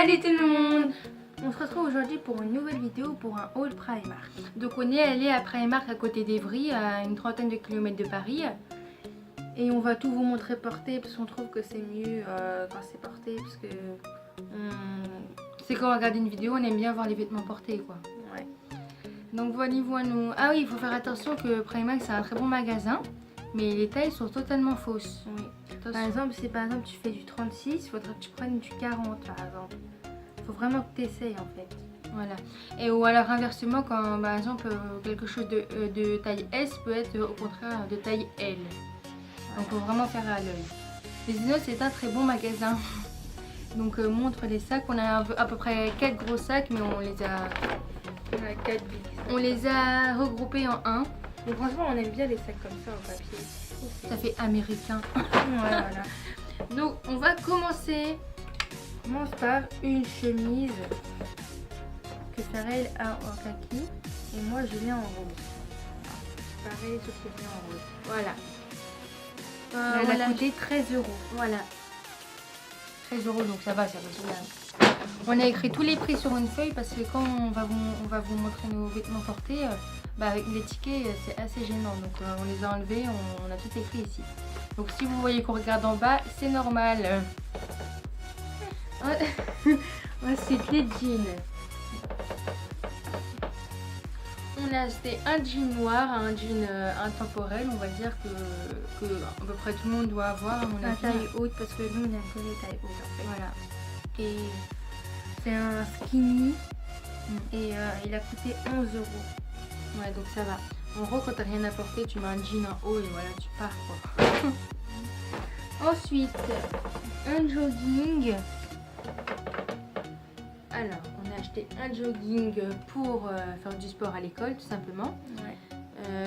Salut tout le monde! On se retrouve aujourd'hui pour une nouvelle vidéo pour un haul Primark. Donc on est allé à Primark à côté d'Evry, à une trentaine de kilomètres de Paris. Et on va tout vous montrer porté parce qu'on trouve que c'est mieux quand c'est porté. Parce que c'est quand on regarde une vidéo, on aime bien voir les vêtements portés quoi. Ouais. Donc voilà, nous. Ah oui, il faut faire attention que Primark c'est un très bon magasin. Mais les tailles sont totalement fausses. Oui. Par exemple, si par exemple tu fais du 36, il faudra que tu prennes du 40 par exemple. Il faut vraiment que tu essayes en fait. Voilà. Et ou alors inversement, quand par exemple quelque chose de taille S peut être au contraire de taille L. Voilà. Donc il faut vraiment faire à l'œil. Les Zinos c'est un très bon magasin. Donc montre les sacs. On a à peu près 4 gros sacs, mais on les a regroupés en un. Mais franchement, on aime bien les sacs comme ça en papier. Ça fait américain. Ouais, voilà. Donc, on va commencer. On commence par une chemise que Sarel a en kaki et moi je l'ai en rose. Pareil, sauf que je l'ai en rose. Voilà. Elle a coûté 13 €. Voilà. 13 €, donc ça va, ça va. On a écrit tous les prix sur une feuille parce que quand on va vous montrer nos vêtements portés, avec les tickets c'est assez gênant. Donc on les a enlevés, on a tout écrit ici. Donc si vous voyez qu'on regarde en bas, c'est normal. Ensuite les jeans. On a acheté un jean noir, un jean intemporel, on va dire que à peu près tout le monde doit avoir à mon avis. Taille haute parce que nous on aime que les tailles hautes en fait. Voilà. Et c'est un skinny et il a coûté 11 €. Ouais, donc ça va. En gros, quand t'as rien à porter, tu mets un jean en haut et voilà, tu pars quoi. Ensuite, un jogging. Alors, on a acheté un jogging pour faire du sport à l'école, tout simplement. Ouais.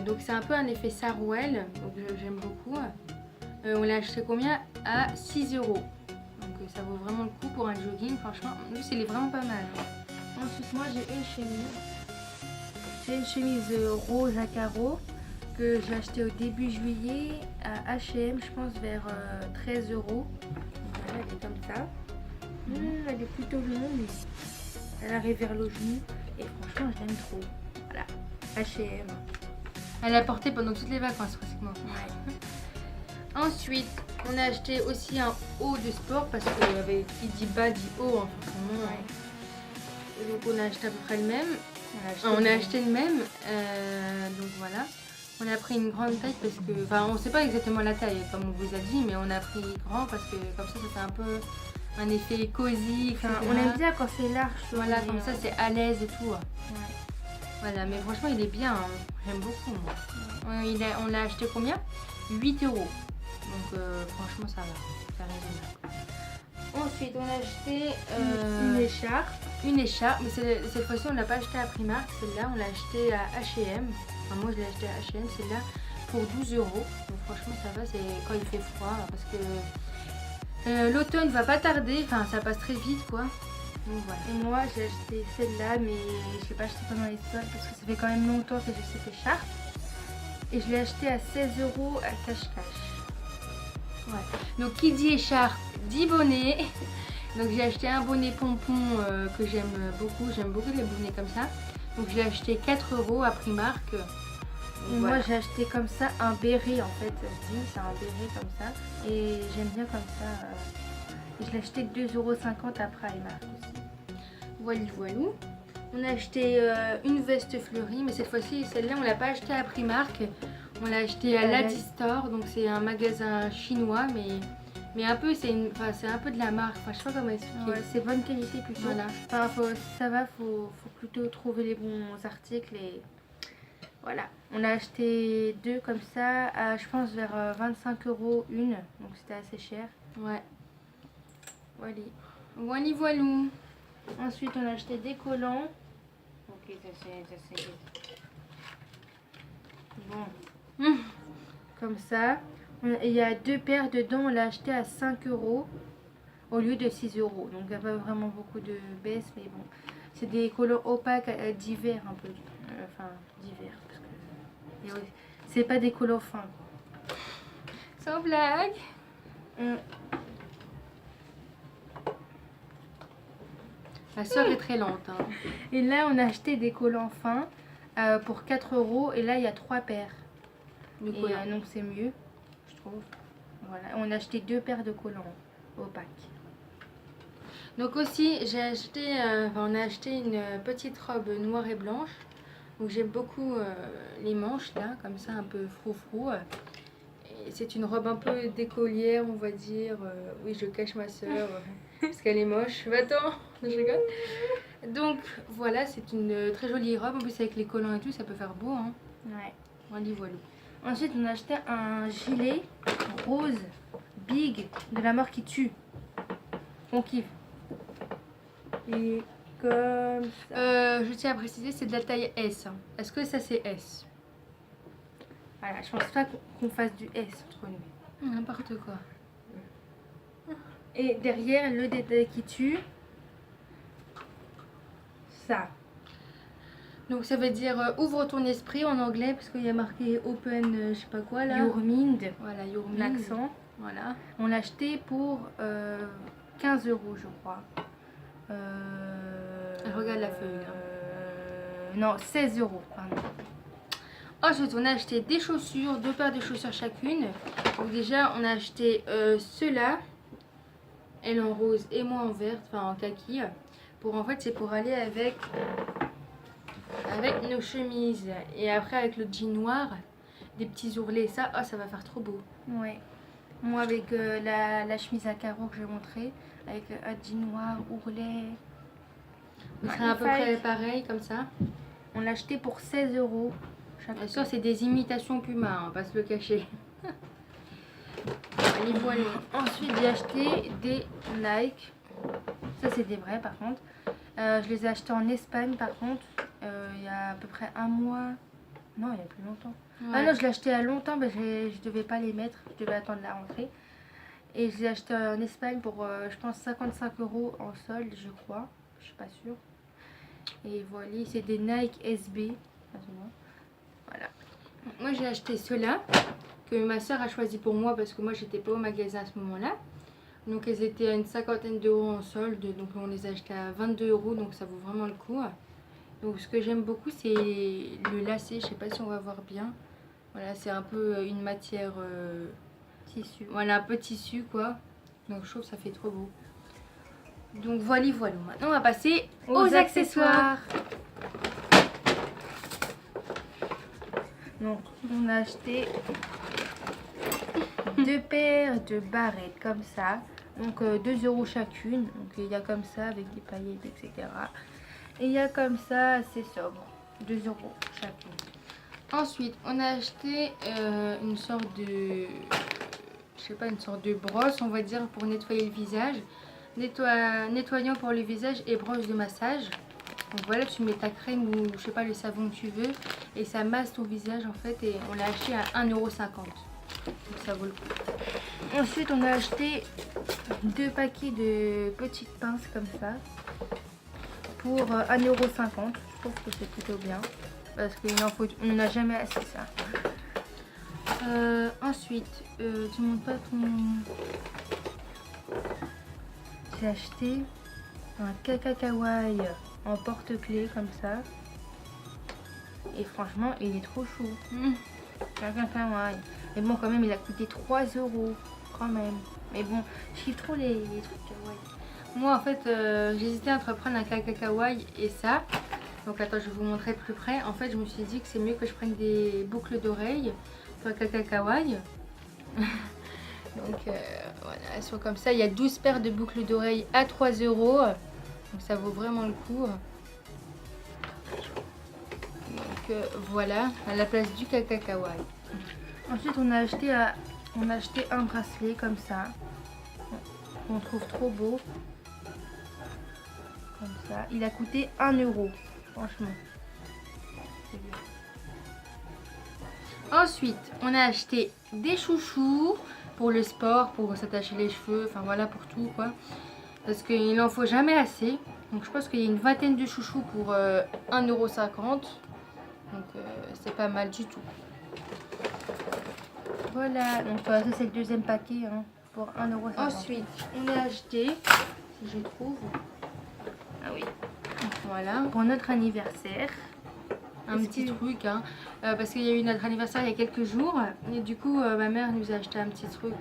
Donc c'est un peu un effet sarouel, donc j'aime beaucoup. On l'a acheté combien? À 6 €. Donc ça vaut vraiment le coup pour un jogging, franchement. En plus, il est vraiment pas mal. Ensuite, moi j'ai une chemise. C'est une chemise rose à carreaux que j'ai acheté au début juillet à H&M, je pense vers 13 €. Voilà, elle est comme ça. Elle est plutôt longue. Elle arrive vers le genou et franchement je l'aime trop. Voilà, H&M. Elle a porté pendant toutes les vacances pratiquement. Ouais. Ensuite, on a acheté aussi un haut de sport parce que qui dit bas dit haut en fait. Ouais. Donc on a acheté à peu près le même. On a acheté le même, donc voilà. On a pris une grande taille parce que, enfin, on sait pas exactement la taille comme on vous a dit, mais on a pris grand parce que comme ça fait un peu un effet cosy. Etc. On aime bien quand c'est large. Voilà, comme ça c'est à l'aise et tout. Ouais. Voilà, mais franchement il est bien, hein. J'aime beaucoup. Moi. Ouais, on l'a acheté combien? 8 €. Donc franchement ça va, c'est raisonnable. Ensuite, on a acheté une écharpe. Une écharpe, mais cette fois-ci, on ne l'a pas acheté à Primark. Celle-là, on l'a acheté à H&M. Enfin, moi, je l'ai acheté à H&M, celle-là, pour 12 €. Donc, franchement, ça va, c'est quand il fait froid. Parce que l'automne va pas tarder. Enfin, ça passe très vite, quoi. Donc, voilà. Et moi, j'ai acheté celle-là, mais je l'ai pas acheté pendant les soldes parce que ça fait quand même longtemps que j'ai cette écharpe. Et je l'ai acheté à 16 € à cache-cache. Ouais. Donc qui dit écharpe dit bonnet. Donc j'ai acheté un bonnet pompon que j'aime beaucoup les bonnets comme ça. Donc j'ai acheté 4 € à Primark. Et voilà. Moi j'ai acheté comme ça un béret en fait. C'est un béret comme ça. Et j'aime bien comme ça. Je l'ai acheté 2,50 € à Primark aussi. Voilà. On a acheté une veste fleurie, mais cette fois-ci celle-là on l'a pas acheté à Primark. On l'a acheté à Lady Store, donc c'est un magasin chinois, mais un peu, c'est un peu de la marque. Enfin, je sais pas comment expliquer. Ouais, c'est bonne qualité plutôt. Voilà. Enfin, ça va, faut plutôt trouver les bons articles et voilà. On a acheté deux comme ça, à, je pense vers 25 € une, donc c'était assez cher. Ouais. Voilà. Ensuite, on a acheté des collants. Ok, ça c'est bon. Comme ça. Il y a deux paires dedans, on l'a acheté à 5 € au lieu de 6 €. Donc il n'y a pas vraiment beaucoup de baisse, mais bon. C'est des collants opaques d'hiver un peu. Enfin, d'hiver. C'est pas des collants fins. Sans blague. Ma soeur est très lente. Hein. Et là, on a acheté des collants fins pour 4 euros. Et là, il y a 3 paires. Donc c'est mieux, je trouve. Voilà, on a acheté 2 paires de collants au pack. Donc aussi, j'ai acheté, on a acheté une petite robe noire et blanche. Donc j'aime beaucoup les manches là, comme ça, un peu froufrou. Et c'est une robe un peu d'écolière, on va dire. Oui, je cache ma soeur parce qu'elle est moche. Va-t'en, je rigole. Donc voilà, c'est une très jolie robe. En plus avec les collants et tout, ça peut faire beau. Hein. Ouais. Voilà. Ensuite, on a acheté un gilet rose big de la mort qui tue. On kiffe. Et comme ça. Je tiens à préciser, c'est de la taille S. Hein. Est-ce que ça c'est S? Voilà, je pense pas qu'on fasse du S entre nous. N'importe quoi. Et derrière, le détail qui tue. Ça. Donc ça veut dire ouvre ton esprit en anglais parce qu'il y a marqué open je sais pas quoi là. Your mind. Voilà, your mind. L'accent. Voilà. On l'a acheté pour 15 euros je crois. Regarde la feuille. Non, 16 euros. Pardon. Ensuite, on a acheté des chaussures, 2 paires de chaussures chacune. Donc déjà, on a acheté ceux-là. Elle en rose et moi en verte, enfin en kaki. En fait, c'est pour aller avec nos chemises. Et après, avec le jean noir, des petits ourlets. Ça va faire trop beau. Ouais. Moi, avec la chemise à carreaux que j'ai montré, avec un jean noir, ourlet. On serait à peu près pareil, comme ça. On l'a acheté pour 16 euros. Bien sûr, c'est des imitations Puma, on va pas se le cacher. Allez, voilà. Ensuite, j'ai acheté des Nike. Ça, c'est des vrais, par contre. Je les ai achetés en Espagne, par contre, il y a à peu près un mois. Non, il y a plus longtemps. Ouais. Ah non, je l'ai acheté il y a longtemps, mais je devais pas les mettre. Je devais attendre la rentrée. Et je les ai achetés en Espagne pour, je pense, 55 euros en solde, je crois. Je suis pas sûre. Et voilà, c'est des Nike SB. Voilà. Moi, j'ai acheté ceux-là que ma soeur a choisi pour moi parce que moi, j'étais pas au magasin à ce moment-là. Donc, elles étaient à une cinquantaine d'euros en solde. Donc, on les a achetés à 22 euros. Donc, ça vaut vraiment le coup. Donc, ce que j'aime beaucoup, c'est le lacet. Je sais pas si on va voir bien. Voilà, c'est un peu une matière tissu. Voilà, un peu tissu, quoi. Donc, je trouve que ça fait trop beau. Donc, voilà. Maintenant, on va passer aux accessoires. Donc, on a acheté 2 paires de barrettes comme ça. Donc, 2 euros chacune. Donc, il y a comme ça avec des paillettes, etc. Et il y a comme ça, assez sobre. 2 euros chacune. Ensuite, on a acheté une sorte de... Je sais pas, une sorte de brosse, on va dire, pour nettoyer le visage. Nettoyant pour le visage et brosse de massage. Donc voilà, tu mets ta crème ou je sais pas le savon que tu veux et ça masse ton visage en fait et on l'a acheté à 1,50 €. Donc ça vaut le coup. Ensuite on a acheté 2 paquets de petites pinces comme ça pour 1,50 €. Je trouve que c'est plutôt bien parce qu'on n'en a jamais assez ça. Ensuite, tu montres pas ton... J'ai acheté un caca kawaii en porte-clés comme ça. Et franchement, il est trop chaud. Caca kawaii. Mais bon, quand même, il a coûté 3 € quand même. Mais bon, je kiffe trop les trucs kawaii. Moi, en fait, j'hésitais entre prendre un caca kawaii et ça. Donc, attends, je vais vous montrer de plus près. En fait, je me suis dit que c'est mieux que je prenne des boucles d'oreilles sur le caca kawaii. Donc, voilà, elles sont comme ça. Il y a 12 paires de boucles d'oreilles à 3 €. Donc, ça vaut vraiment le coup. Donc, voilà, à la place du caca kawaii. Ensuite, on a acheté un bracelet comme ça. On trouve trop beau. Comme ça. Il a coûté 1 €. Franchement. Ensuite, on a acheté des chouchous pour le sport, pour s'attacher les cheveux, enfin voilà, pour tout quoi. Parce qu'il n'en faut jamais assez. Donc je pense qu'il y a une vingtaine de chouchous pour 1,50 €. Donc c'est pas mal du tout. Voilà, donc ça c'est le deuxième paquet hein, pour 1,50 €. Ensuite, on a acheté, si je trouve, ah oui, Voilà. Pour notre anniversaire. Un petit truc, hein. Parce qu'il y a eu notre anniversaire il y a quelques jours. Et du coup, ma mère nous a acheté un petit truc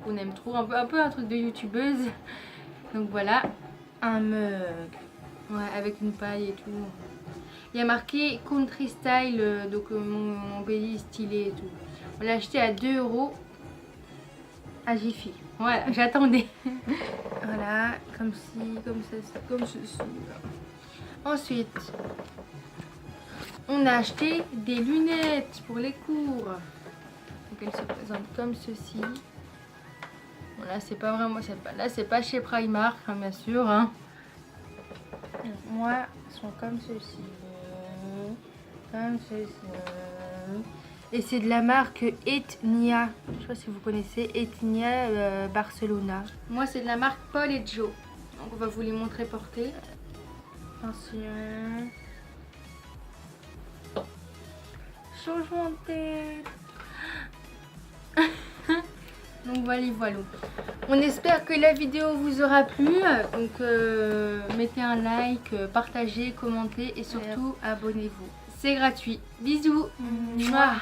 qu'on aime trop. Un peu un truc de youtubeuse. Donc voilà. Un mug. Ouais, avec une paille et tout. Il y a marqué Country Style, donc mon pays stylé et tout. On l'a acheté à 2 € à Jiffy. Voilà, j'attendais. Voilà, comme ça, comme ceci. Ensuite, on a acheté des lunettes pour les cours. Donc elles se présentent comme ceci. Bon, là, c'est pas vraiment, là, c'est pas chez Primark, hein, bien sûr. Hein. Moi, elles sont comme ceci. Comme ceci. Et c'est de la marque Etnia. Je sais pas si vous connaissez Etnia Barcelona. Moi, c'est de la marque Paul et Joe. Donc on va vous les montrer porter. Attention. Changement de tête. Donc voilà. On espère que la vidéo vous aura plu. Donc mettez un like, partagez, commentez et surtout abonnez-vous. C'est gratuit. Bisous. Mouah.